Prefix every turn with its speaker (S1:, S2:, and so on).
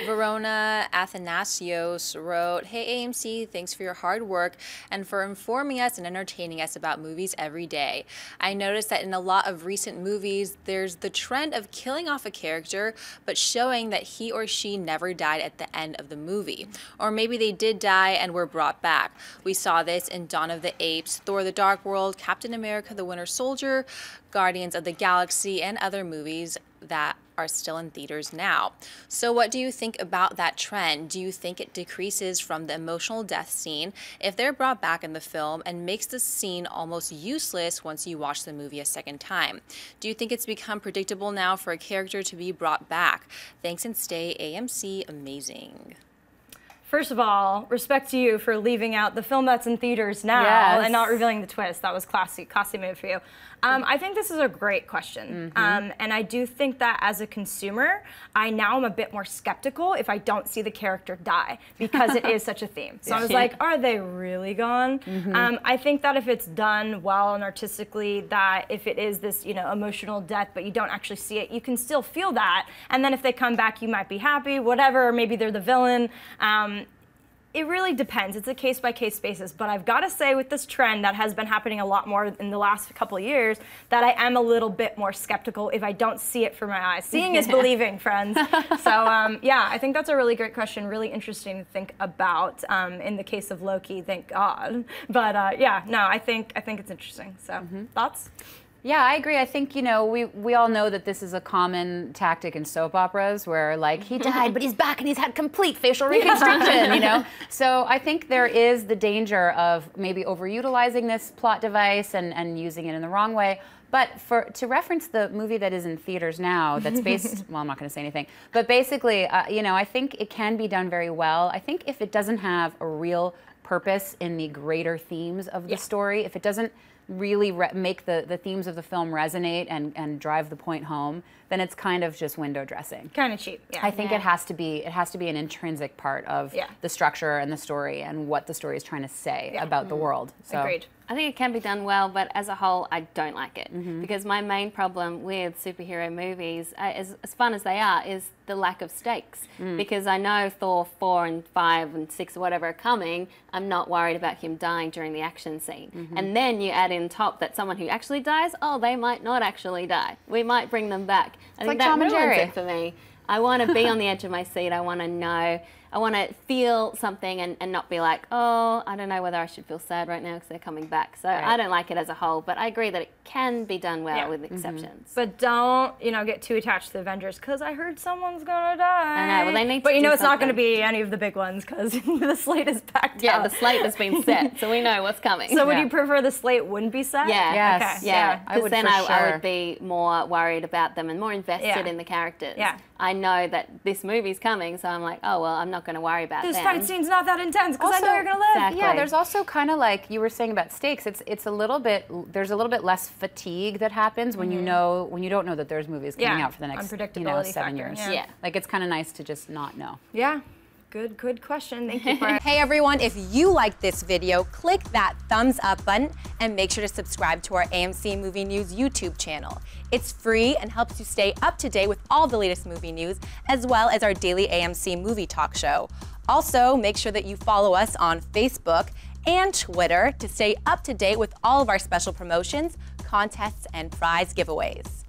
S1: Verona Athanassious wrote, "Hey AMC, thanks for your hard work and for informing us and entertaining us about movies every day. I noticed that in a lot of recent movies, there's the trend of killing off a character, but showing that he or she never died at the end of the movie. Or maybe they did die and were brought back. We saw this in Dawn of the Apes, Thor the Dark World, Captain America the Winter Soldier, Guardians of the Galaxy, and other movies that are still in theaters now. So what do you think about that trend? Do you think it decreases from the emotional death scene if they're brought back in the film and makes the scene almost useless once you watch the movie a second time? Do you think it's become predictable now for a character to be brought back? Thanks and stay AMC amazing."
S2: First of all, respect to you for leaving out the film that's in theaters now and not revealing the twist. That was classy move for you. I think this is a great question. And I do think that as a consumer, I now am a bit more skeptical if I don't see the character die, because it is such a theme. So I was like, are they really gone? I think that if it's done well and artistically, that if it is this, emotional death, but you don't actually see it, you can still feel that. And then if they come back, you might be happy, whatever, or maybe they're the villain. It really depends. It's a case-by-case basis. But I've got to say, with this trend that has been happening a lot more in the last couple of years, that I am a little bit more skeptical if I don't see it for my eyes. Seeing is believing, friends. So yeah, I think that's a really great question, really interesting to think about. In the case of Loki, thank God. But yeah, no, I think it's interesting. So thoughts?
S3: Yeah, I agree. I think, we all know that this is a common tactic in soap operas where, like, he died, but he's back and he's had complete facial reconstruction, So I think there is the danger of maybe overutilizing this plot device and using it in the wrong way. But to reference the movie that is in theaters now, that's based, well, I'm not going to say anything, but basically, I think it can be done very well. I think if it doesn't have a real purpose in the greater themes of the story, if it doesn't really make the themes of the film resonate and drive the point home, then it's kind of just window dressing.
S2: Kind of cheap. Yeah.
S3: I think it has to be an intrinsic part of the structure and the story and what the story is trying to say about the world. So.
S2: Agreed.
S4: I think it can be done well, but as a whole, I don't like it. Because my main problem with superhero movies, as fun as they are, is the lack of stakes. Because I know Thor 4 and 5 and 6 or whatever are coming, I'm not worried about him dying during the action scene. And then you add in top that someone who actually dies, oh, they might not actually die. We might bring them back. I think that ruins it for me. I want to be on the edge of my seat. I want to know. I want to feel something and not be like, oh, I don't know whether I should feel sad right now because they're coming back. So I don't like it as a whole, but I agree that it can be done well with exceptions.
S2: But don't, get too attached to the Avengers because I heard someone's gonna die.
S4: I know, well, they need to
S2: But it's not going to be any of the big ones because the slate is packed out.
S4: Yeah, the slate has been set, so we know what's coming.
S2: So would you prefer the slate wouldn't be set?
S4: Yeah.
S3: Yes.
S4: Okay. Yeah. Because then I
S3: sure.
S4: would be more worried about them and more invested in the characters.
S2: Yeah.
S4: I know that this movie's coming, so I'm like, oh, well, I'm not going to worry about
S2: this
S4: them.
S2: fight scene's not that intense because I know you're going to live.
S4: Exactly.
S3: Yeah, there's also kind of like you were saying about stakes. It's a little bit, there's a little bit less fatigue that happens when you don't know that there's movies coming out for the next 7 years.
S2: Yeah.
S3: Like it's kind of nice to just not know.
S2: Yeah. Good question. Thank you for it.
S1: Hey everyone, if you like this video, click that thumbs up button and make sure to subscribe to our AMC Movie News YouTube channel. It's free and helps you stay up to date with all the latest movie news, as well as our daily AMC movie talk show. Also, make sure that you follow us on Facebook and Twitter to stay up to date with all of our special promotions, contests, and prize giveaways.